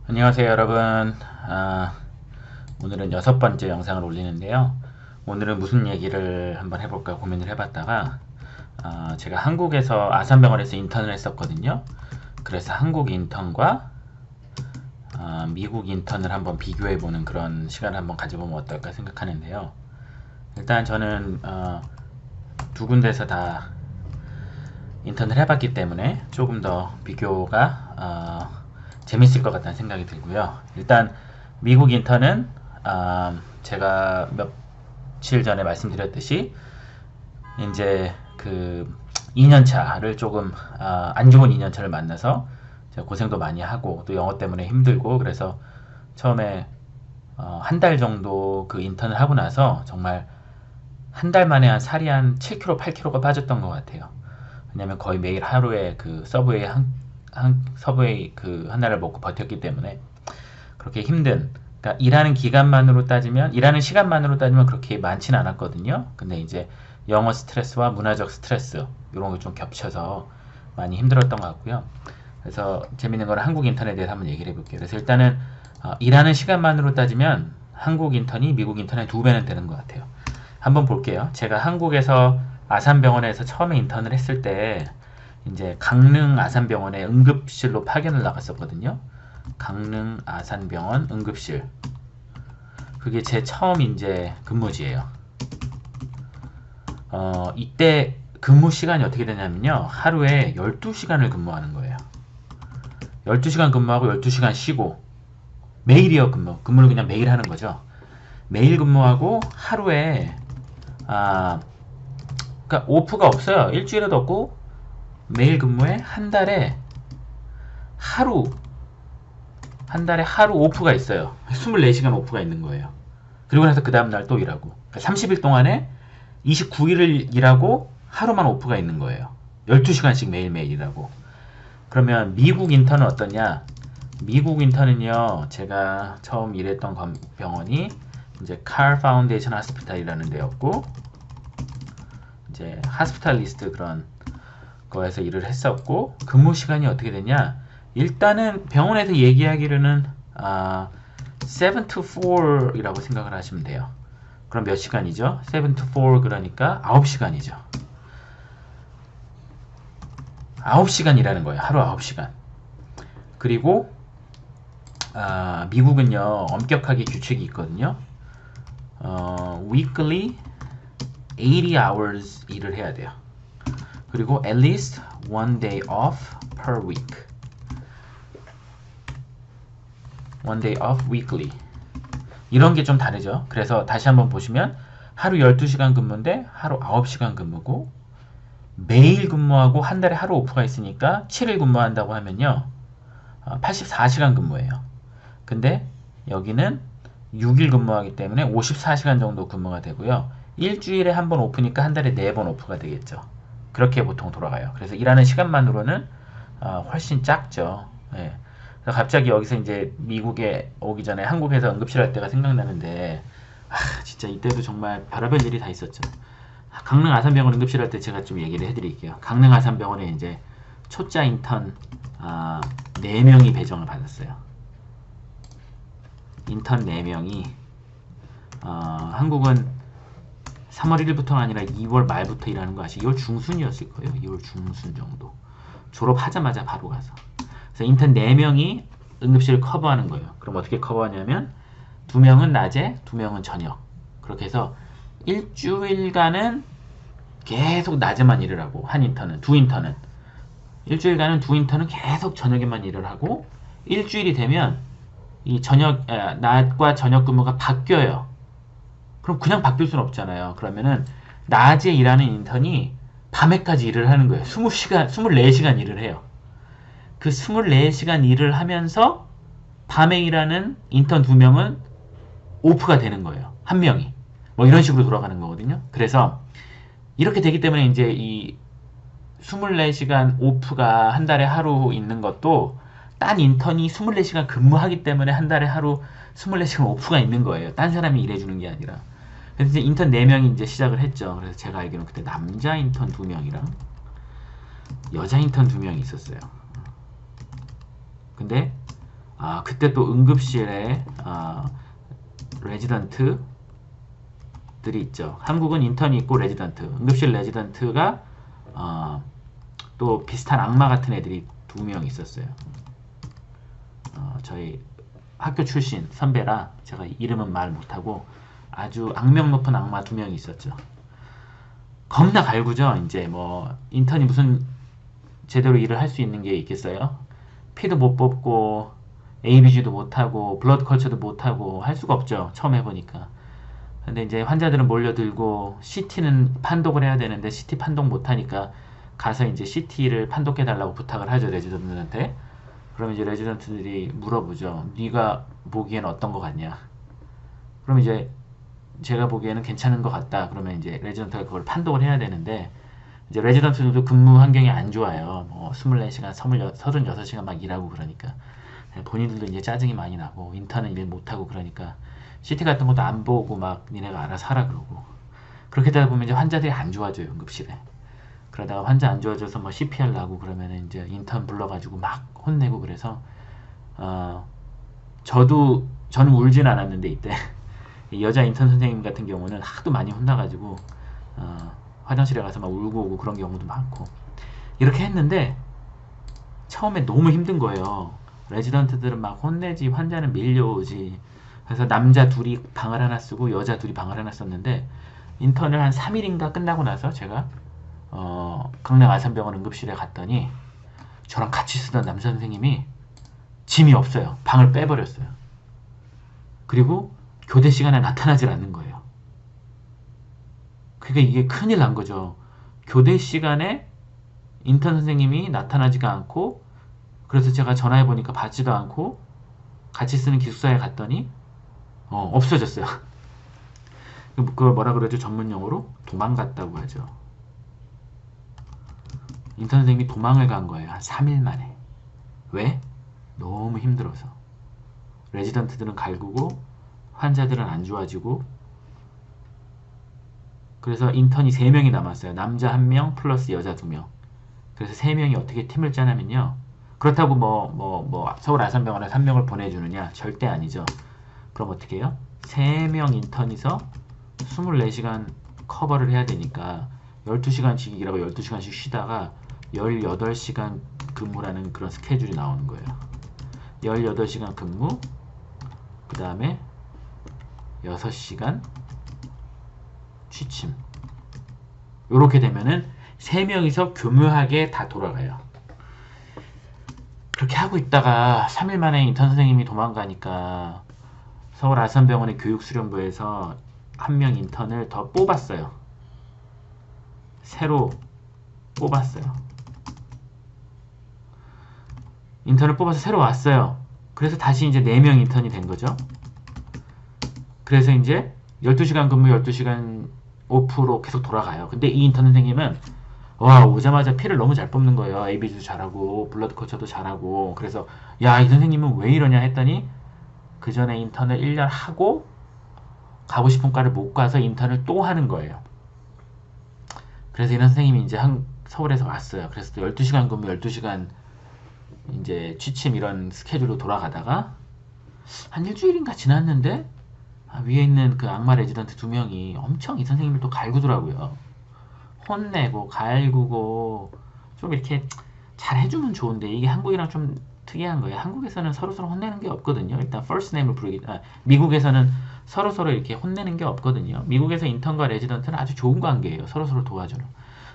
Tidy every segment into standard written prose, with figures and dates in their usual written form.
안녕하세요 여러분. 오늘은 6번째 영상을 올리는데요. 오늘은 무슨 얘기를 한번 해볼까 고민을 해봤다가 제가 한국에서 아산병원에서 인턴을 했었거든요. 그래서 한국 인턴과 미국 인턴을 한번 비교해보는 그런 시간을 한번 가져보면 어떨까 생각하는데요. 일단 저는 두 군데에서 다 인턴을 해봤기 때문에 조금 더 비교가 재밌을 것 같다는 생각이 들고요. 일단 미국 인턴은 제가 며칠 전에 말씀드렸듯이 이제 그 2년차를 조금 안 좋은 2년차를 만나서 제가 고생도 많이 하고 또 영어 때문에 힘들고 그래서 처음에 한 달 정도 그 인턴을 하고 나서 정말 한 달 만에 살이 한 7kg, 8kg가 빠졌던 것 같아요. 왜냐면 거의 매일 하루에 그 서브웨이 그 하나를 먹고 버텼기 때문에 그렇게 힘든, 그러니까 일하는 시간만으로 따지면 그렇게 많지는 않았거든요. 근데 이제 영어 스트레스와 문화적 스트레스 이런 거 좀 겹쳐서 많이 힘들었던 것 같고요. 그래서 재밌는 거는 한국 인턴에 대해서 한번 얘기를 해볼게요. 그래서 일단은 일하는 시간만으로 따지면 한국 인턴이 미국 인턴의 2배는 되는 것 같아요. 한번 볼게요. 제가 한국에서 아산병원에서 처음에 인턴을 했을 때 이제 강릉 아산병원에 응급실로 파견을 나갔었거든요. 강릉 아산병원 응급실. 그게 제 처음 이제 근무지예요. 이때 근무 시간이 어떻게 되냐면요. 하루에 12시간을 근무하는 거예요. 12시간 근무하고 12시간 쉬고 매일이요 근무를 그냥 매일 하는 거죠. 매일 근무하고 하루에 그러니까 오프가 없어요. 일주일에도 없고 매일 근무에 한 달에 하루 오프가 있어요. 24시간 오프가 있는 거예요. 그리고 나서 그 다음날 또 일하고. 그러니까 30일 동안에 29일을 일하고 하루만 오프가 있는 거예요. 12시간씩 매일매일 일하고. 그러면 미국 인턴은 어떠냐? 미국 인턴은요, 제가 처음 일했던 병원이 이제 칼 파운데이션 하스피탈이라는 데였고, 이제 하스피탈리스트 그런 거에서 일을 했었고, 근무 시간이 어떻게 되냐? 일단은 병원에서 얘기하기로는 7 to 4이라고 생각을 하시면 돼요. 그럼 몇 시간이죠? 7 to 4 그러니까 9시간이죠. 9시간 일하는 거예요. 하루 9시간. 그리고 미국은요 엄격하게 규칙이 있거든요. weekly 80 hours 일을 해야 돼요. 그리고 at least one day off per week. one day off weekly. 이런 게 좀 다르죠. 그래서 다시 한번 보시면 하루 12시간 근무인데 하루 9시간 근무고 매일 근무하고 한 달에 하루 오프가 있으니까 7일 근무한다고 하면요. 84시간 근무예요. 근데 여기는 6일 근무하기 때문에 54시간 정도 근무가 되고요. 일주일에 한 번 오프니까 한 달에 4번 오프가 되겠죠. 그렇게 보통 돌아가요. 그래서 일하는 시간만으로는 훨씬 작죠. 예. 그래서 갑자기 여기서 이제 미국에 오기 전에 한국에서 응급실 할 때가 생각나는데 진짜 이때도 정말 별의별 일이 다 있었죠. 강릉 아산병원 응급실 할 때 제가 좀 얘기를 해드릴게요. 강릉 아산병원에 이제 초짜 인턴 4명이 배정을 받았어요. 인턴 4명이 한국은 3월 1일부터가 아니라 2월 말부터 일하는 거 아시죠? 2월 중순이었을 거예요. 2월 중순 정도. 졸업하자마자 바로 가서. 그래서 인턴 4명이 응급실을 커버하는 거예요. 그럼 어떻게 커버하냐면 2명은 낮에, 2명은 저녁. 그렇게 해서 일주일간은 계속 낮에만 일을 하고 두 인턴은 일주일간은 두 인턴은 계속 저녁에만 일을 하고 일주일이 되면 이 낮과 저녁 근무가 바뀌어요. 그럼 그냥 바뀔 수는 없잖아요. 그러면은 낮에 일하는 인턴이 밤에까지 일을 하는 거예요. 24시간 일을 해요. 그 24시간 일을 하면서 밤에 일하는 인턴 2명은 오프가 되는 거예요. 1명이. 뭐 이런 식으로 돌아가는 거거든요. 그래서 이렇게 되기 때문에 이제 이 24시간 오프가 한 달에 하루 있는 것도 딴 인턴이 24시간 근무하기 때문에 한 달에 하루 24시간 오프가 있는 거예요. 딴 사람이 일해주는 게 아니라. 그래서 이제 인턴 4명이 이제 시작을 했죠. 그래서 제가 알기로는 그때 남자 인턴 2명이랑 여자 인턴 2명이 있었어요. 근데 그때 또 응급실에 레지던트들이 있죠. 한국은 인턴이 있고 레지던트, 응급실 레지던트가 또 비슷한 악마 같은 애들이 2명 있었어요. 저희 학교 출신 선배라 제가 이름은 말 못하고 아주 악명 높은 악마 2명이 있었죠. 겁나 갈구죠. 이제 뭐 인턴이 무슨 제대로 일을 할 수 있는 게 있겠어요? 피도 못 뽑고 ABG도 못하고 블러드 컬처도 못하고 할 수가 없죠. 처음 해보니까. 근데 이제 환자들은 몰려들고 CT는 판독을 해야 되는데 CT 판독 못하니까 가서 이제 CT를 판독해달라고 부탁을 하죠. 레지던트한테. 그러면 이제 레지던트들이 물어보죠. 네가 보기엔 어떤 거 같냐? 그럼 이제 제가 보기에는 괜찮은 것 같다. 그러면 이제 레지던트가 그걸 판독을 해야 되는데 이제 레지던트들도 근무 환경이 안 좋아요. 뭐 24시간, 36시간 막 일하고 그러니까 본인들도 이제 짜증이 많이 나고 인턴은 일 못하고 그러니까 CT 같은 것도 안 보고 막 니네가 알아서 하라 그러고 그렇게 되다 보면 이제 환자들이 안 좋아져요. 응급실에. 그러다가 환자 안 좋아져서 뭐 CPR 나고 그러면 이제 인턴 불러가지고 막 혼내고 그래서 저는 울진 않았는데 이때 여자 인턴 선생님 같은 경우는 하도 많이 혼나가지고 화장실에 가서 막 울고 오고 그런 경우도 많고 이렇게 했는데 처음에 너무 힘든 거예요. 레지던트들은 막 혼내지 환자는 밀려오지. 그래서 남자 둘이 방을 하나 쓰고 여자 둘이 방을 하나 썼는데 인턴을 한 3일인가 끝나고 나서 제가 강남 아산병원 응급실에 갔더니 저랑 같이 쓰던 남자 선생님이 짐이 없어요. 방을 빼버렸어요. 그리고 교대 시간에 나타나질 않는 거예요. 그러니까 이게 큰일 난 거죠. 교대 시간에 인턴 선생님이 나타나지가 않고 그래서 제가 전화해보니까 받지도 않고 같이 쓰는 기숙사에 갔더니 없어졌어요. 그걸 뭐라 그러죠? 전문용어로 도망갔다고 하죠. 인턴 선생님이 도망을 간 거예요. 한 3일 만에. 왜? 너무 힘들어서. 레지던트들은 갈구고 환자들은 안 좋아지고 그래서 인턴이 3명이 남았어요. 남자 1명 플러스 여자 2명. 그래서 3명이 어떻게 팀을 짜냐면요. 그렇다고 서울 아산병원에 3명을 보내주느냐? 절대 아니죠. 그럼 어떻게 해요? 3명 인턴이서 24시간 커버를 해야 되니까 12시간씩 일하고 12시간씩 쉬다가 18시간 근무라는 그런 스케줄이 나오는 거예요. 18시간 근무, 그 다음에 6시간 취침. 요렇게 되면은 3명이서 교묘하게 다 돌아가요. 그렇게 하고 있다가 3일 만에 인턴 선생님이 도망가니까 서울 아산병원의 교육수련부에서 1명 인턴을 더 뽑았어요. 새로 뽑았어요. 인턴을 뽑아서 새로 왔어요. 그래서 다시 이제 4명 인턴이 된 거죠. 그래서 이제 12시간 근무 12시간 오프로 계속 돌아가요. 근데 이 인턴 선생님은 오자마자 피를 너무 잘 뽑는 거예요. ABG도 잘하고 블러드 컬처도 잘하고 그래서 야, 이 선생님은 왜 이러냐 했더니 그 전에 인턴을 1년 하고 가고 싶은 과를 못 가서 인턴을 또 하는 거예요. 그래서 이런 선생님이 이제 서울에서 왔어요. 그래서 또 12시간 근무 12시간 이제 취침 이런 스케줄로 돌아가다가 한 일주일인가 지났는데 위에 있는 그 악마 레지던트 2명이 엄청 이 선생님을 또 갈구더라고요. 혼내고 갈구고 좀 이렇게 잘 해주면 좋은데 이게 한국이랑 좀 특이한 거예요. 한국에서는 서로서로 혼내는 게 없거든요. 일단 first name을 부르기 미국에서는 서로서로 이렇게 혼내는 게 없거든요. 미국에서 인턴과 레지던트는 아주 좋은 관계예요. 서로서로 도와주는.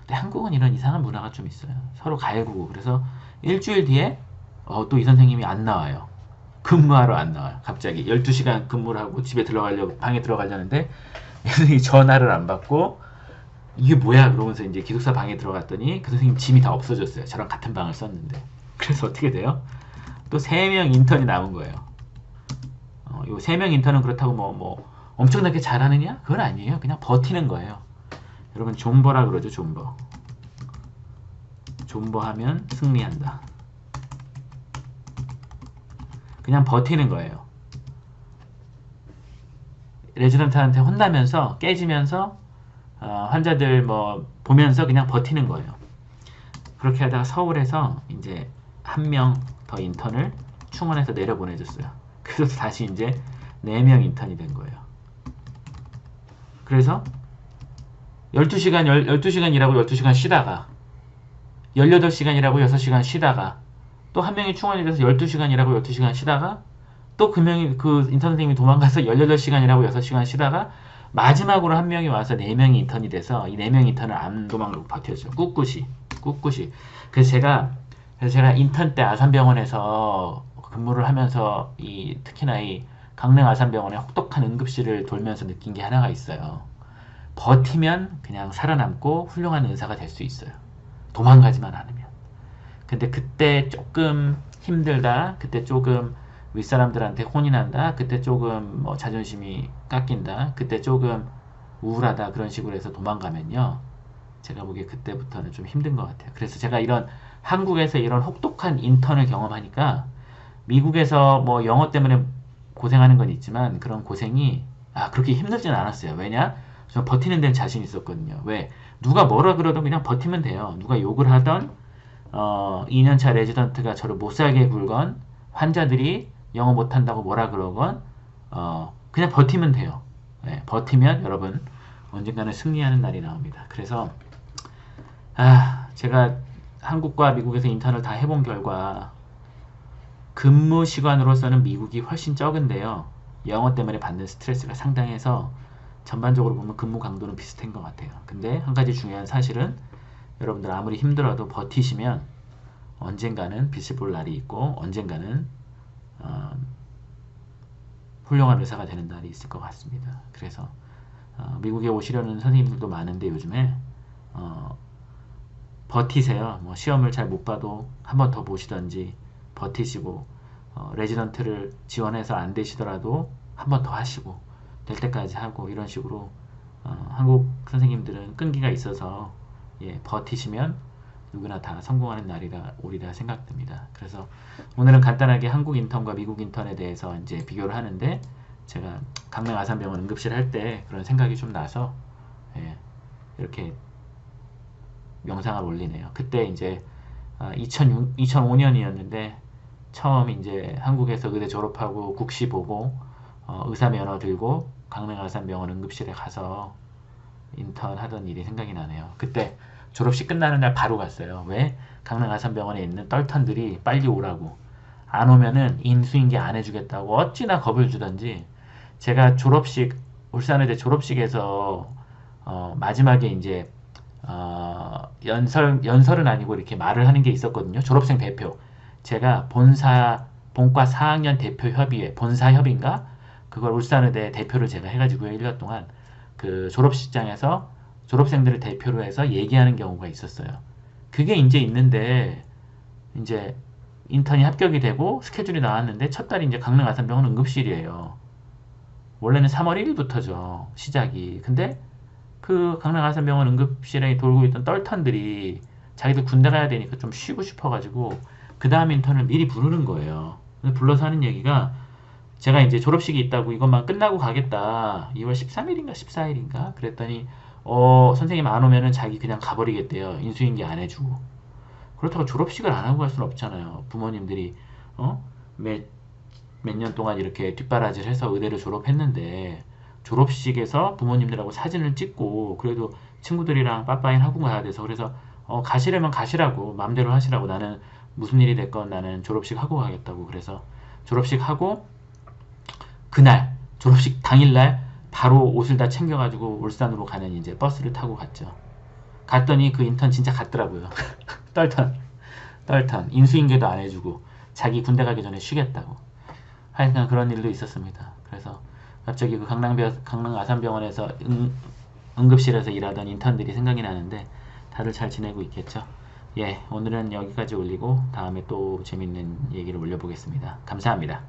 근데 한국은 이런 이상한 문화가 좀 있어요. 서로 갈구고 그래서 일주일 뒤에 또 이 선생님이 안 나와요. 근무하러 안 나와요. 갑자기 12시간 근무를 하고 집에 들어가려고 방에 들어가려는데 이 선생님이 전화를 안 받고 이게 뭐야 그러면서 이제 기숙사 방에 들어갔더니 그 선생님 짐이 다 없어졌어요. 저랑 같은 방을 썼는데. 그래서 어떻게 돼요? 또 3명 인턴이 남은 거예요. 요 3명 인턴은 그렇다고 뭐 엄청나게 잘하느냐? 그건 아니에요. 그냥 버티는 거예요. 여러분 존버라 그러죠. 존버. 존버하면 승리한다. 그냥 버티는 거예요. 레지던트한테 혼나면서 깨지면서 환자들 뭐 보면서 그냥 버티는 거예요. 그렇게 하다가 서울에서 이제 1명 더 인턴을 충원해서 내려보내줬어요. 그래서 다시 이제 4명 인턴이 된 거예요. 그래서 12시간 일하고 12시간 쉬다가 18시간 일하고 6시간 쉬다가 또 한 명이 충원이 돼서 12시간 일하고 12시간 쉬다가 또 그 인턴 선생님이 도망가서 18시간 일하고 6시간 쉬다가 마지막으로 한 명이 와서 4명이 인턴이 돼서 이 4명 인턴을 안 도망가고 버텼죠. 꿋꿋이. 그래서 제가 인턴 때 아산병원에서 근무를 하면서 특히나 이 강릉 아산병원의 혹독한 응급실을 돌면서 느낀 게 하나가 있어요. 버티면 그냥 살아남고 훌륭한 의사가 될 수 있어요. 도망가지만 않으면. 근데 그때 조금 힘들다, 그때 조금 윗사람들한테 혼이 난다, 그때 조금 뭐 자존심이 깎인다, 그때 조금 우울하다, 그런 식으로 해서 도망가면요, 제가 보기에 그때부터는 좀 힘든 것 같아요. 그래서 제가 한국에서 이런 혹독한 인턴을 경험하니까 미국에서 뭐 영어 때문에 고생하는 건 있지만 그런 고생이 그렇게 힘들지는 않았어요. 왜냐? 저 버티는 데는 자신 있었거든요. 왜? 누가 뭐라 그러든 그냥 버티면 돼요. 누가 욕을 하던 2년차 레지던트가 저를 못살게 굴건, 환자들이 영어 못한다고 뭐라 그러건 그냥 버티면 돼요. 네, 버티면 여러분 언젠가는 승리하는 날이 나옵니다. 그래서 제가 한국과 미국에서 인턴을 다 해본 결과 근무 시간으로서는 미국이 훨씬 적은데요. 영어 때문에 받는 스트레스가 상당해서 전반적으로 보면 근무 강도는 비슷한 것 같아요. 근데 한 가지 중요한 사실은 여러분들 아무리 힘들어도 버티시면 언젠가는 빛을 볼 날이 있고 언젠가는 훌륭한 의사가 되는 날이 있을 것 같습니다. 그래서 미국에 오시려는 선생님들도 많은데 요즘에 버티세요. 뭐 시험을 잘 못 봐도 한 번 더 보시던지 버티시고 레지던트를 지원해서 안 되시더라도 한 번 더 하시고 될 때까지 하고 이런 식으로 한국 선생님들은 끈기가 있어서 버티시면 누구나 다 성공하는 날이라 오리라 생각됩니다. 그래서 오늘은 간단하게 한국 인턴과 미국 인턴에 대해서 이제 비교를 하는데 제가 강릉 아산병원 응급실 할 때 그런 생각이 좀 나서 이렇게 영상을 올리네요. 그때 이제 2005년이었는데 처음 이제 한국에서 의대 졸업하고 국시 보고 의사 면허 들고 강릉 아산병원 응급실에 가서 인턴 하던 일이 생각이 나네요. 그때 졸업식 끝나는 날 바로 갔어요. 왜? 강릉 아산병원에 있는 떨턴들이 빨리 오라고. 안 오면은 인수인계 안 해주겠다고 어찌나 겁을 주던지 제가 울산의대 졸업식에서 마지막에 이제 연설은 아니고 이렇게 말을 하는 게 있었거든요. 졸업생 대표. 제가 본과 4학년 대표 협의회, 본사협의인가? 그걸 울산의대 대표를 제가 해가지고 1년 동안 그 졸업식장에서 졸업생들을 대표로 해서 얘기하는 경우가 있었어요. 그게 이제 있는데 이제 인턴이 합격이 되고 스케줄이 나왔는데 첫 달이 이제 강릉 아산병원 응급실이에요. 원래는 3월 1일부터죠. 시작이. 근데 그 강릉 아산병원 응급실에 돌고 있던 떨턴들이 자기들 군대 가야 되니까 좀 쉬고 싶어가지고 그 다음 인턴을 미리 부르는 거예요. 불러서 하는 얘기가 제가 이제 졸업식이 있다고 이것만 끝나고 가겠다. 2월 13일인가 14일인가 그랬더니 선생님 안 오면은 자기 그냥 가버리겠대요. 인수인계 안 해주고. 그렇다고 졸업식을 안 하고 갈 수는 없잖아요. 부모님들이 몇 년 동안 이렇게 뒷바라지를 해서 의대를 졸업했는데 졸업식에서 부모님들하고 사진을 찍고 그래도 친구들이랑 빠빠인 하고 가야 돼서 그래서 가시려면 가시라고 마음대로 하시라고 나는 무슨 일이 됐건 나는 졸업식 하고 가겠다고 그래서 졸업식 하고 그날 졸업식 당일날 바로 옷을 다 챙겨가지고 울산으로 가는 이제 버스를 타고 갔죠. 갔더니 그 인턴 진짜 갔더라고요. 떨턴 인수인계도 안 해주고 자기 군대 가기 전에 쉬겠다고. 하여간 그런 일도 있었습니다. 그래서 갑자기 그 강릉 아산병원에서 응급실에서 일하던 인턴들이 생각이 나는데 다들 잘 지내고 있겠죠? 오늘은 여기까지 올리고 다음에 또 재밌는 얘기를 올려보겠습니다. 감사합니다.